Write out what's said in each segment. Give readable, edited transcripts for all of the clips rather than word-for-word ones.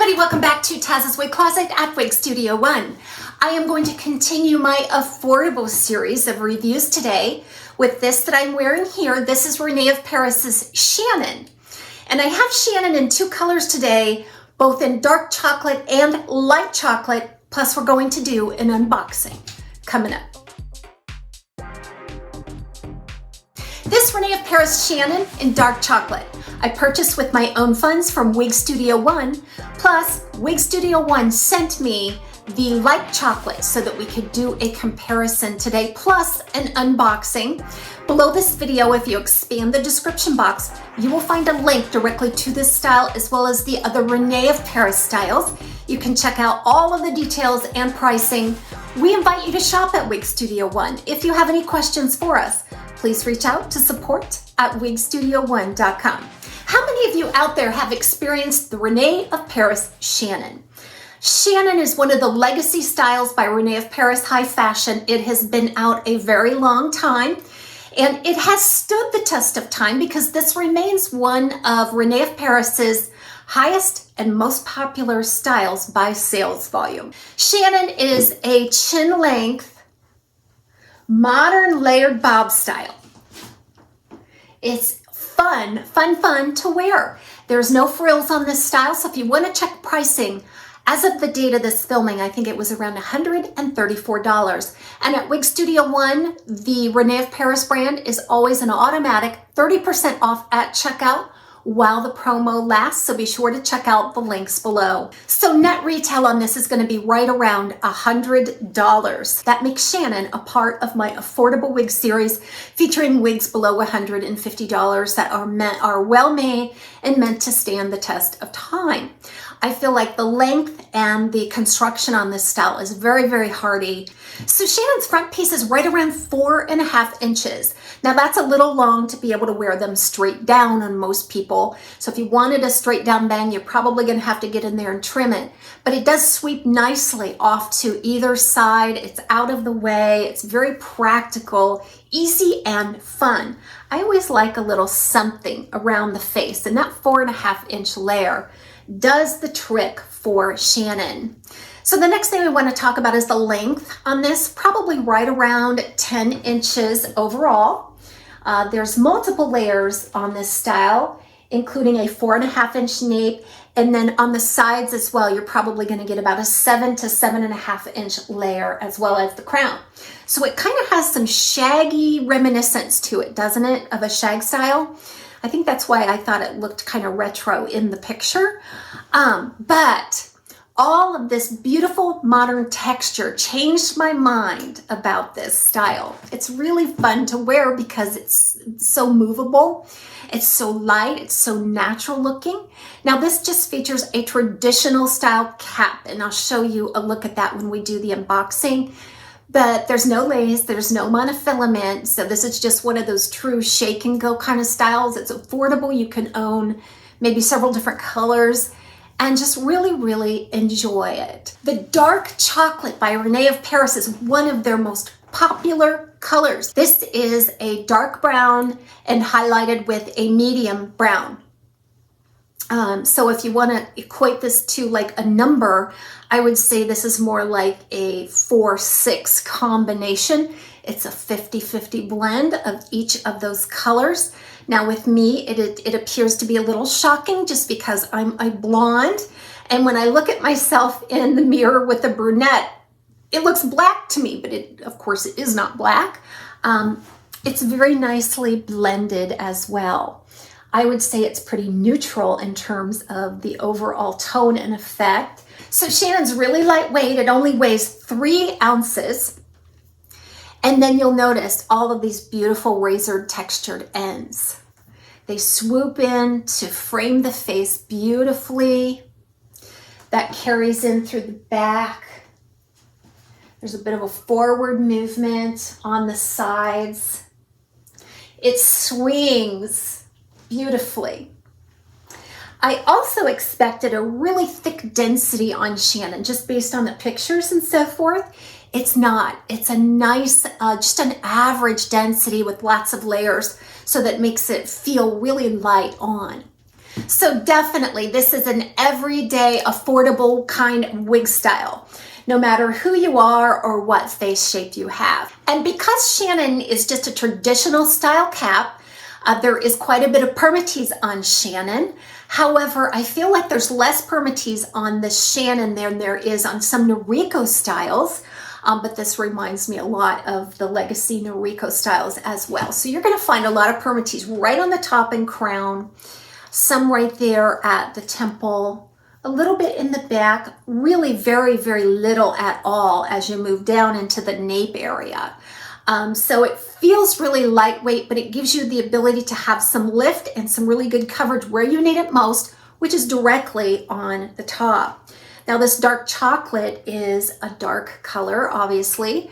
everybody, welcome back to TAZ's Wig Closet at Wig Studio One. I am going to continue my affordable series of reviews today with this that I'm wearing here. This is Rene of Paris's Shannon. And I have Shannon in two colors today, both in dark chocolate and light chocolate, plus we're going to do an unboxing coming up. This Rene of Paris Shannon in dark chocolate I purchased with my own funds from Wig Studio One, plus Wig Studio One sent me the light chocolate so that we could do a comparison today, plus an unboxing. Below this video, if you expand the description box, you will find a link directly to this style as well as the other Rene of Paris styles. You can check out all of the details and pricing. We invite you to shop at Wig Studio One. If you have any questions for us, please reach out to support@wigstudio1.com. How many of you out there have experienced the Rene of Paris Shannon? Shannon is one of the legacy styles by Rene of Paris High Fashion. It has been out a very long time, and it has stood the test of time because this remains one of Rene of Paris's highest and most popular styles by sales volume. Shannon is a chin length, modern layered bob style. It's fun to wear. There's no frills on this style, so if you want to check pricing, as of the date of this filming, I think it was around $134. And at Wig Studio One, the Rene of Paris brand is always an automatic 30% off at checkout while the promo lasts, so be sure to check out the links below. So net retail on this is going to be right around $100. That makes Shannon a part of my affordable wig series featuring wigs below $150 that are well made and meant to stand the test of time. I feel like the length and the construction on this style is very, very hardy. So Shannon's front piece is right around 4.5 inches. Now that's a little long to be able to wear them straight down on most people. So if you wanted a straight down bang, you're probably gonna have to get in there and trim it. But it does sweep nicely off to either side. It's out of the way. It's very practical, easy and fun. I always like a little something around the face, and that 4.5 inch layer does the trick for Shannon. So the next thing we want to talk about is the length on this, probably right around 10 inches overall. There's multiple layers on this style, including a 4.5 inch nape, and then on the sides as well, you're probably going to get about a 7 to 7.5 inch layer as well as the crown. So it kind of has some shaggy reminiscence to it, doesn't it, of a shag style? I think that's why I thought it looked kind of retro in the picture. But all of this beautiful modern texture changed my mind about this style. It's really fun to wear because it's so movable. It's so light, it's so natural looking. Now this just features a traditional style cap, and I'll show you a look at that when we do the unboxing. But there's no lace, there's no monofilament, so this is just one of those true shake and go kind of styles. It's affordable, you can own maybe several different colors and just really, really enjoy it. The dark chocolate by Rene of Paris is one of their most popular colors. This is a dark brown and highlighted with a medium brown. So if you want to equate this to like a number, I would say this is more like a 4-6 combination. It's a 50-50 blend of each of those colors. Now with me, it appears to be a little shocking just because I'm a blonde. And when I look at myself in the mirror with a brunette, it looks black to me, but of course it is not black. It's very nicely blended as well. I would say it's pretty neutral in terms of the overall tone and effect. So Shannon's really lightweight. It only weighs 3 ounces. And then you'll notice all of these beautiful razor textured ends. They swoop in to frame the face beautifully. That carries in through the back. There's a bit of a forward movement on the sides. It swings beautifully. I also expected a really thick density on Shannon just based on the pictures and so forth. It's not. It's a nice, just an average density with lots of layers, so that makes it feel really light on. So definitely this is an everyday affordable kind of wig style, no matter who you are or what face shape you have. And because Shannon is just a traditional style cap, there is quite a bit of permatease on Shannon. However, I feel like there's less permatease on the Shannon than there is on some Noriko styles. But this reminds me a lot of the legacy Noriko styles as well. So you're going to find a lot of permatease right on the top and crown, some right there at the temple, a little bit in the back, really very, very little at all as you move down into the nape area. So it feels really lightweight, but it gives you the ability to have some lift and some really good coverage where you need it most, which is directly on the top. Now this dark chocolate is a dark color, obviously.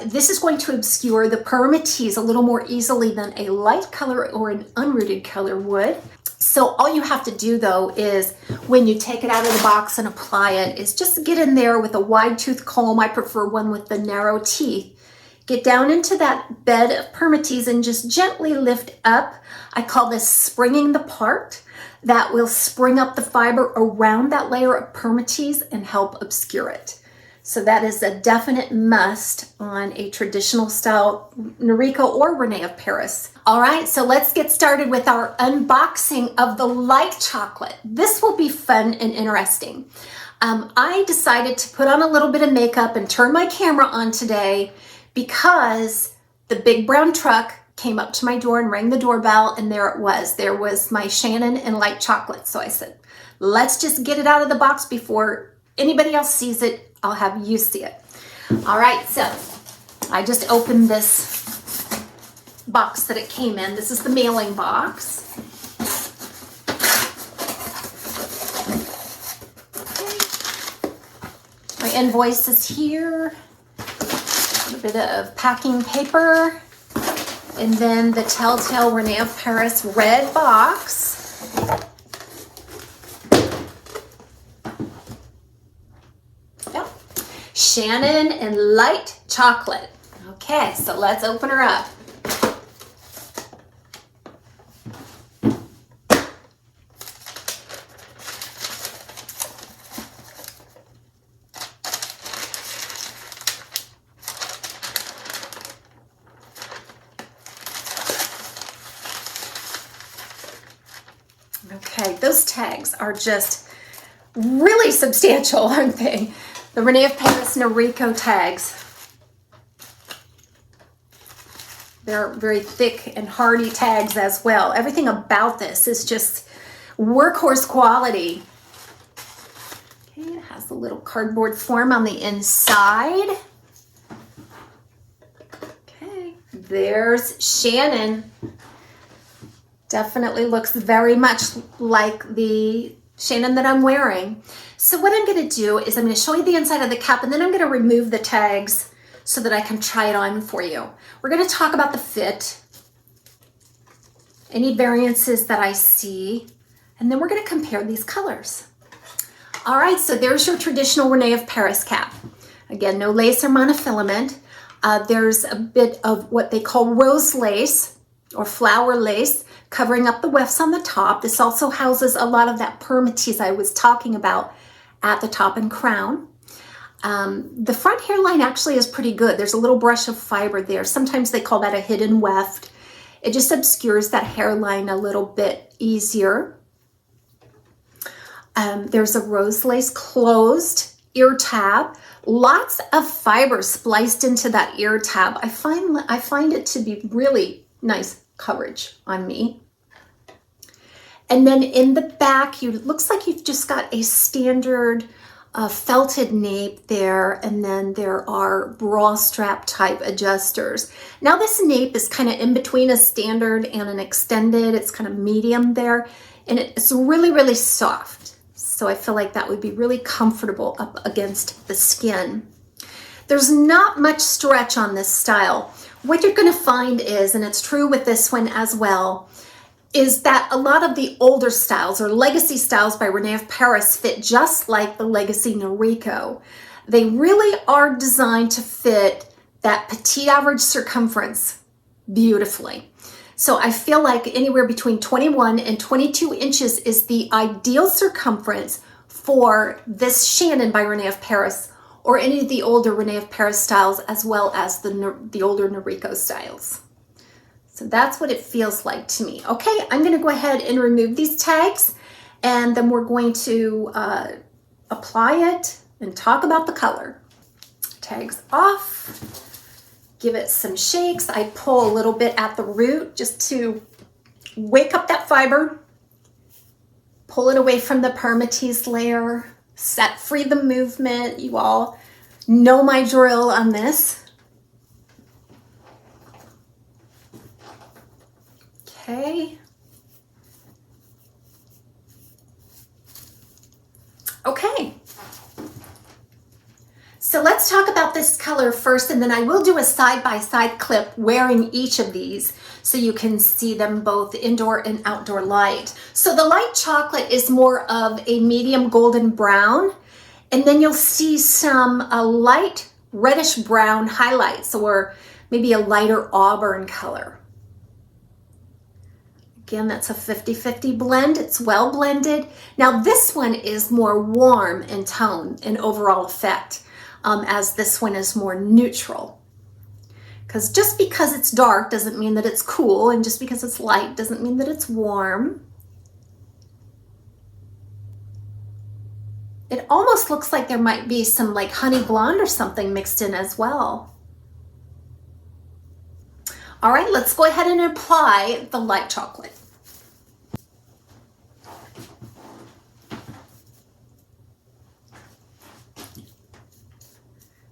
This is going to obscure the permatease a little more easily than a light color or an unrooted color would. So all you have to do though is when you take it out of the box and apply it is just get in there with a wide tooth comb. I prefer one with the narrow teeth. Get down into that bed of permatease and just gently lift up. I call this springing the part. That will spring up the fiber around that layer of permatease and help obscure it. So that is a definite must on a traditional style Noriko or Rene of Paris. All right, so let's get started with our unboxing of the light chocolate. This will be fun and interesting. I decided to put on a little bit of makeup and turn my camera on today because the big brown truck came up to my door and rang the doorbell, and there it was. There was my Shannon and light chocolate. So I said, let's just get it out of the box before anybody else sees it. I'll have you see it. All right, so I just opened this box that it came in. This is the mailing box. Okay. My invoice is here. A little bit of packing paper. And then the Telltale Rene of Paris red box. Yep. Shannon and light chocolate. Okay, so let's open her up. Okay, those tags are just really substantial, aren't they? The Rene of Paris Noriko tags. They're very thick and hardy tags as well. Everything about this is just workhorse quality. Okay, it has a little cardboard form on the inside. Okay, there's Shannon. Definitely looks very much like the Shannon that I'm wearing. So what I'm going to do is I'm going to show you the inside of the cap, and then I'm going to remove the tags so that I can try it on for you. We're going to talk about the fit, any variances that I see, and then we're going to compare these colors. All right, so there's your traditional Rene of Paris cap. Again, no lace or monofilament. There's a bit of what they call rose lace or flower lace covering up the wefts on the top. This also houses a lot of that permatease I was talking about at the top and crown. The front hairline actually is pretty good. There's a little brush of fiber there. Sometimes they call that a hidden weft. It just obscures that hairline a little bit easier. There's a rose lace closed ear tab. Lots of fiber spliced into that ear tab. I find it to be really nice coverage on me. And then in the back, looks like you've just got a standard felted nape there, and then there are bra strap type adjusters. Now this nape is kind of in between a standard and an extended. It's kind of medium there, and it's really, really soft. So I feel like that would be really comfortable up against the skin. There's not much stretch on this style. What you're going to find is, and it's true with this one as well, is that a lot of the older styles or legacy styles by Rene of Paris fit just like the legacy Noriko. They really are designed to fit that petite average circumference beautifully. So I feel like anywhere between 21 and 22 inches is the ideal circumference for this Shannon by Rene of Paris, or any of the older Rene of Paris styles, as well as the older Noriko styles. So that's what it feels like to me. Okay, I'm gonna go ahead and remove these tags, and then we're going to apply it and talk about the color. Tags off, give it some shakes. I pull a little bit at the root just to wake up that fiber, pull it away from the permatease layer, set free the movement. You all know my drill on this. Okay. Okay. So let's talk about this color first, and then I will do a side-by-side clip wearing each of these so you can see them both indoor and outdoor light. So the light chocolate is more of a medium golden brown, and then you'll see some light reddish brown highlights, or maybe a lighter auburn color. Again, that's a 50-50 blend. It's well blended. Now this one is more warm in tone and overall effect, as this one is more neutral. Because just because it's dark doesn't mean that it's cool, and just because it's light doesn't mean that it's warm. It almost looks like there might be some like honey blonde or something mixed in as well. All right, let's go ahead and apply the light chocolate.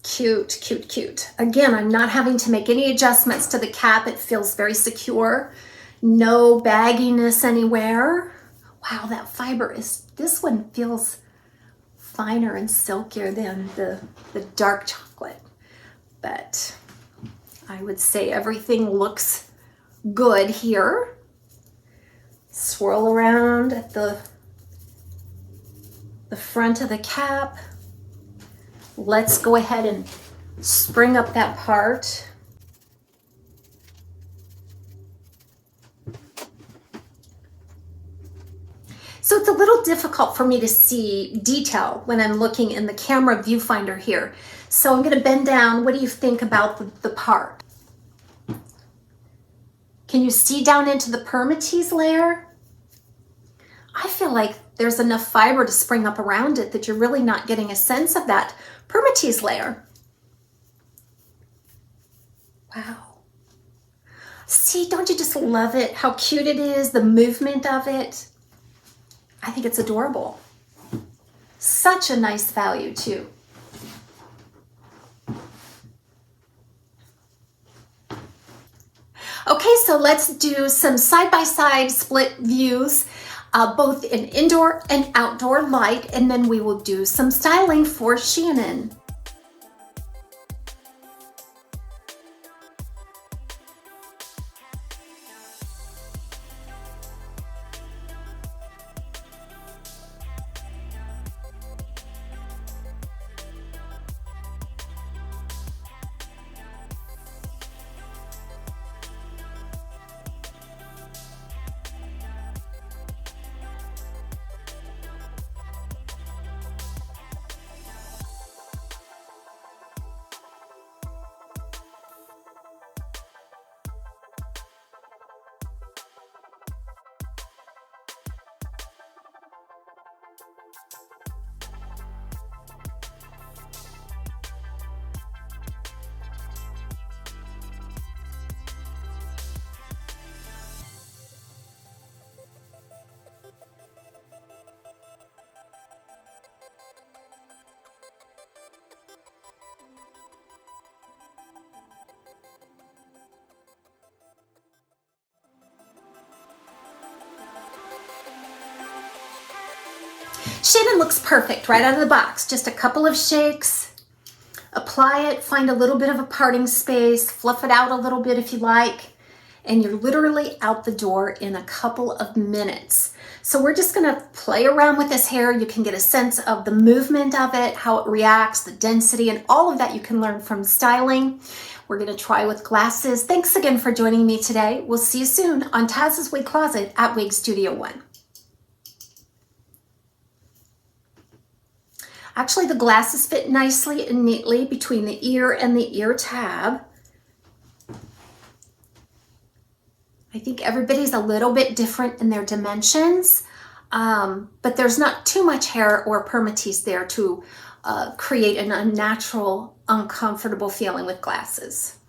Cute, cute, cute. Again, I'm not having to make any adjustments to the cap. It feels very secure. No bagginess anywhere. Wow, that fiber this one feels finer and silkier than the dark chocolate. But I would say everything looks good here. Swirl around at the front of the cap. Let's go ahead and spring up that part. So it's a little difficult for me to see detail when I'm looking in the camera viewfinder here. So I'm going to bend down. What do you think about the part? Can you see down into the permatease layer? I feel like there's enough fiber to spring up around it that you're really not getting a sense of that permatease layer. Wow. See, don't you just love it? How cute it is, the movement of it. I think it's adorable. Such a nice value too. Okay, so let's do some side-by-side split views, both in indoor and outdoor light, and then we will do some styling for Shannon. Shannon looks perfect right out of the box. Just a couple of shakes, apply it, find a little bit of a parting space, fluff it out a little bit if you like, and you're literally out the door in a couple of minutes. So we're just gonna play around with this hair. You can get a sense of the movement of it, how it reacts, the density, and all of that you can learn from styling. We're going to try with glasses. Thanks again for joining me today. We'll see you soon on Taz's Wig Closet at Wig Studio One. Actually, the glasses fit nicely and neatly between the ear and the ear tab. I think everybody's a little bit different in their dimensions, but there's not too much hair or permatease there to create an unnatural, uncomfortable feeling with glasses.